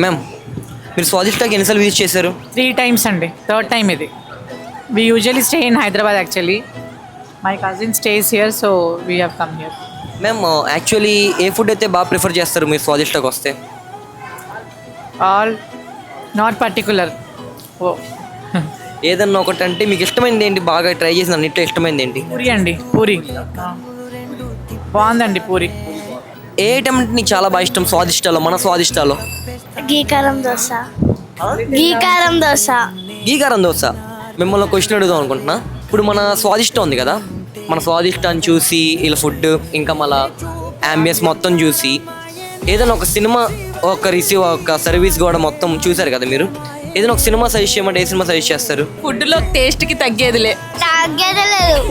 Ma'am మీరు స్వాదిష్టాకి ఎన్నిసార్లు visit చేశారు? 3 times అండి. థర్డ్ టైం ఇది. We usually stay in Hyderabad actually. My cousin stays here, so we have come here. Ma'am actually A food అయితే బాగా prefer చేస్తారు మీరు స్వాదిష్టాకి వస్తే? All not particular. Oh. ఏదన్నా ఒకటి అంటే మీకు ఇష్టమైనది ఏంటి, బాగా ట్రై చేసిన అన్నిట్లో ఇష్టమైనది ఏంటి? పూరి అండి, పూరి. బాగుందండి పూరి. ఏ ఐటమ్ అంటే నీకు చాలా బాగా ఇష్టం స్వాదిష్టాలో, మన స్వాదిష్టాలో? గీకారం దోశ. గీకారం దోశ. గీకారం దోశ. మిమ్మల్ని క్వశ్చన్ అడుగుదాం అనుకుంటున్నా. ఇప్పుడు మన స్వాదిష్టం ఉంది కదా, మన స్వాదిష్టాన్ని చూసి ఇలా ఫుడ్ ఇంకా మన అంబియన్స్ మొత్తం చూసి ఏదైనా ఒక సినిమా ఒక రిసీవ్ ఒక సర్వీస్ కూడా మొత్తం చూసారు కదా మీరు, ఏదైనా ఒక సినిమా సజెస్ట్ చేయమంటే ఏ సినిమా సజెస్ట్ చేస్తారు? ఫుడ్లో టేస్ట్కి తగ్గేదిలే. తగ్గేదే లేదు.